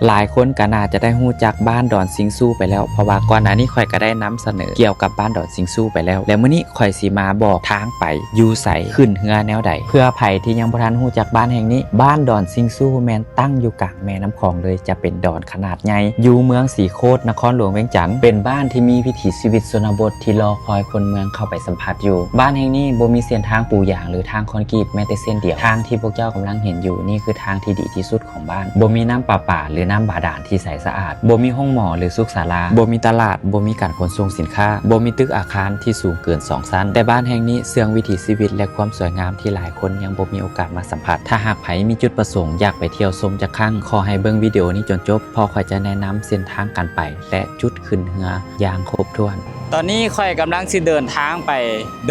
หลายคนก็น่าจะได้ฮู้จักบ้านดอนซิงซูไปแล้วเพราะว่าก่อนหน้านี้ข่อยก็ได้นำเสนอเกี่ยวกับบ้านดอนซิงซูไปแล้วมื้อนี้ข่อยสิมาบอกทางไปอยู่ไสขึ้นเฮือแนวใดเพื่อไผที่ยังบ่ทันฮู้จักบ้านแห่งนี้บ้านดอนซิงซูแม่นตั้งอยู่กลางแม่น้ำคลองเลยจะเป็นดอนขนาดใหญ่อยู่เมืองสีโคตรนครหลวงเวียงจันทน์เป็นบ้านที่มีวิถีชีวิตชนบทที่รอคอยคนเมืองเข้าไปสัมผัสอยู่บ้านแห่งนี้บ่มีเส้นทางปูยางหรือทางคอนกรีตแม้แต่เส้นเดียวทางที่พวกเจ้ากำลังเห็นอยู่นี่คือทางที่ดีที่สุดของบ้านบ่มีน้ำประปาหรือน้ำบาดาลที่ใสสะอาดบ่มีห้องหมอหรือสุขศาลาบ่มีตลาดบ่มีการขนส่งสินค้าบ่มีตึกอาคารที่สูงเกิน2ชั้นแต่บ้านแห่งนี้เสื่องวิถีชีวิตและความสวยงามที่หลายคนยังบ่มีโอกาสมาสัมผัสถ้าหากไผมีจุดประสงค์อยากไปเที่ยวชมจักครั้งขอให้เบิ่งวิดีโอนี้จนจบพอข่อยจะแนะนำเส้นทางการไปและจุดขึ้นเรืออย่างครบถ้วนตอนนี้ข่อยกำลังสิเดินทางไป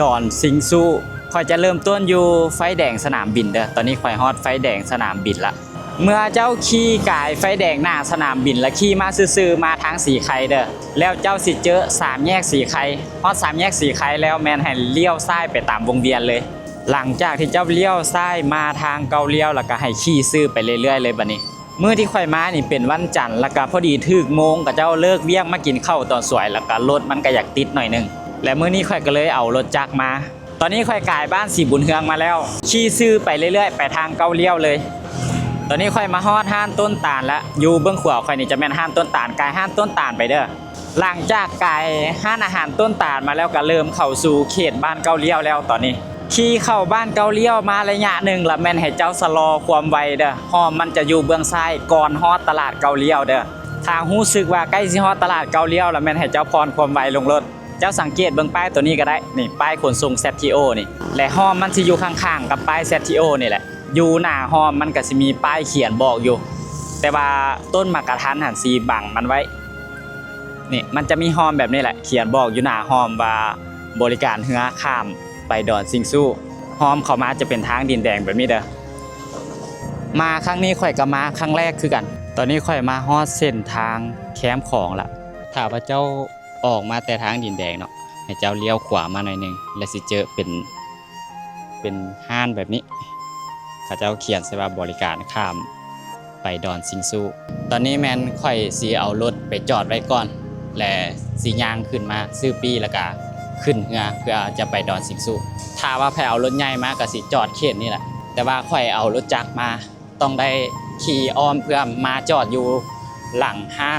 ดอนซิงซูข่อยจะเริ่มต้นอยู่ไฟแดงสนามบินเด้อตอนนี้ข่อยฮอดไฟแดงสนามบินละเมื่อเจ้าขี่กายไฟแดงหน้าสนามบินและขี่มาซื่อๆมาทางสีไข่เด้อแล้วเจ้าสิเจอ3แยกสีไข่ฮอด3แยกสีไข่แล้วแม่นให้เลี้ยวซ้ายไปตามวงเวียนเลยหลังจากที่เจ้าเลี้ยวซ้ายมาทางเกาเลี้ยวแล้วก็ให้ขี่ซื่อไปเรื่อยๆเลยบัดนี้มื้อที่ข่อยมานี่เป็นวันจันทร์แล้วก็พอดีถึกโมงกับเจ้าเลิกเวียงมากินข้าวตอนสวยแล้วก็รถมันก็อยากติดหน่อยนึงและมื้อนี้ข่อยก็เลยเอารถจักรมาตอนนี้ข่อยกายบ้านสีบุญเฮืองมาแล้วขี่ซื่อไปเรื่อยๆไปทางเกาเลี้ยวเลยตอนนี้ข่อยมาฮอดห้านต้นตาลแล้วอยู่เบื้องขวาข่อยนี่จะแม่นห้านต้นตาลกายห้านต้นตาลไปเด้อหลังจากกายห้านอาหารต้นตาลมาแล้วก็เริ่มเข้าสู่เขตบ้านเกาเลี้ยวแล้วตอนนี้ขี่เข้าบ้านเกาเลี้ยวมาระยะหนึ่งละแม่นให้เจ้าสะลอความไวเด้อหอมมันจะอยู่เบื้องซ้ายก่อนฮอดตลาดเกาเลี้ยวเด้อถ้ารู้สึกว่าใกล้สิฮอดตลาดเกาเลี้ยวละแม่นให้เจ้าพรความไวลงรถเจ้าสังเกตเบื้องป้ายตัวนี้ก็ได้นี่ป้ายขนส่ง ZTO นี่และหอมมันสิอยู่ข้างๆกับป้าย ZTO นี่แหละอยู่หน้าหอมมันก็สิมีป้ายเขียนบอกอยู่แต่ว่าต้นมะกะทันหันสีบังมันไว้นี่มันจะมีหอมแบบนี้แหละเขียนบอกอยู่หน้าหอมว่าบริการเรือข้ามไปดอนซิงซูหอมเข้ามาจะเป็นทางดินแดงแบบนี้เด้อมาครั้งนี้ข่อยก็มาครั้งแรกคือกันตอนนี้ข่อยมาฮอดเส้นทางแคมป์ของละถ้าว่าเจ้าออกมาแต่ทางดินแดงเนาะให้เจ้าเลี้ยวขวามาหน่อยนึงแล้วสิเจอเป็นห้านแบบนี้เขาเจ้าเขียนใส่ว่าบริการข้ามไปดอนซิงซูตอนนี้แมนค่อยสีเอารถไปจอดไว้ก่อนและสีย่างขึ้นมาซื้อปีแล้วก็ขึ้นเรือเพื่อจะไปดอนซิงซูถ้าว่าแพเอารถใหญ่มาก็สิจอดเขตนี่แหละแต่ว่าค่อยเอารถจักรมาต้องได้ขี่อ้อมเพื่อมาจอดอยู่หลังห้า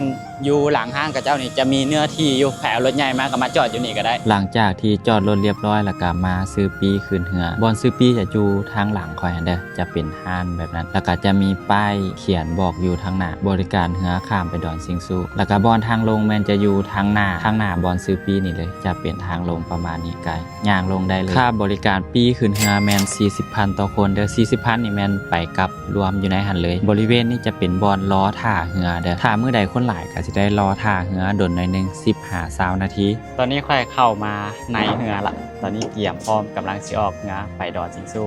งกับเจ้านี่จะมีเนื้อที่อยู่แผลรถใหญ่มาก็มาจอดอยู่นี่ก็ได้หลังจากที่จอดรถเรียบร้อยแล้วก็มาซื้อปีขึ้นเรือบอนซื้อปีจะอยู่ทางหลังคอยเด้อจะเป็นห้างแบบนั้นแล้วก็จะมีป้ายเขียนบอกอยู่ทางหน้าบริการเรือข้ามไปดอนซิงซูแล้วก็บอนทางลงแมนจะอยู่ทางหน้าบอนซื้อปีนี่เลยจะเป็นทางลงประมาณนี้ไกลย่างลงได้เลยค่าบริการปีขึ้นเรือแมน40,000ต่อคนเด้อ40,000นี่แมนไปกับรวมอยู่ในหันเลยบริเวณนี้จะเป็นบอนล้อท่าเรือเด้อถ้ามื้อใดคนหลายก็จะได้รอท่าเรือดนหน่อยนึง15-20 นาทีตอนนี้ค่อยเข้ามาในเรือละตอนนี้เตรียมพร้อมกำลังสิออกเรือไปดอนซิงซู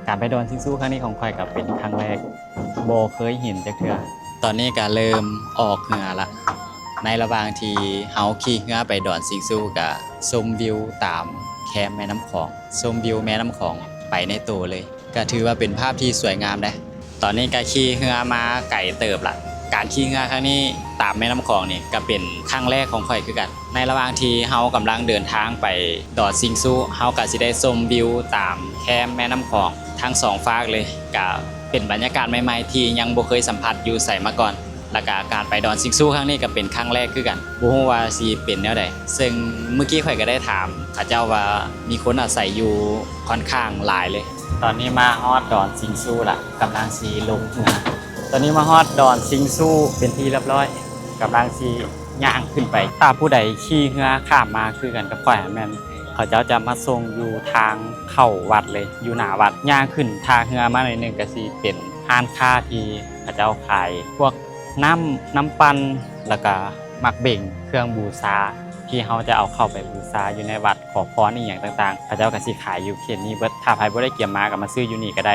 การไปดอนซิงซูครั้งนี้ของค่อยก็เป็นครั้งแรกโบเคยเห็นจักเทื่อตอนนี้ก็เริ่มออกเรือละในระหว่างที่เฮาขี่เรือไปดอนซิงซูก็ชมวิวตามแคมแม่น้ำของชมวิวแม่น้ำของไปในตัวเลยก็ถือว่าเป็นภาพที่สวยงามนะตอนนี้ก็ขี่เรือมาไกลเติบละการขี่เรือครั้งนี้ตามแม่น้ำคลองนี่ก็เป็นครั้งแรกของข่อยคือกันในระหว่างที่เฮากำลังเดินทางไปดอนซิงซูเฮาก็สิได้ชมวิวตามแคมแม่น้ำคลองทั้งสองฝากเลยก็เป็นบรรยากาศใหม่ๆที่ยังบ่เคยสัมผัสอยู่ใส่มาก่อนและก็การไปดอนซิงซูครั้งนี้ก็เป็นครั้งแรกคือกันบ่ฮู้ว่าสิเป็นแนวใดซึ่งเมื่อกี้ข่อยก็ได้ถามเขาเจ้าว่ามีคนอาศัยอยู่ค่อนข้างหลายเลยตอนนี้มาฮอดดอนซิงซูละกำลังสิลงเรือตอนนี้มาฮอดดอนซิงซูเป็นที่เรียบร้อยกำลังสิย่างขึ้นไปถ้าผู้ใดขี่เรือข้ามมาคือกันกับข่อยแม่นเขาเจ้าจะมาส่งอยู่ทางเข้าวัดเลยอยู่หน้าวัดย่างขึ้นทางเรือมาหน่อยนึงก็สิเป็นร้านค้าที่เขาเจ้าขายพวกน้ำปั่นแล้วก็มักเบ่งเครื่องบูชาที่เขาจะเอาเข้าไปบูชาอยู่ในวัดขอพรนี่อย่างต่างๆเขาเจ้าก็สิขายอยู่เขตนี้เบิดถ้าใครบ่ได้เกี่ยมมาก็มาซื้ออยู่นี่ก็ได้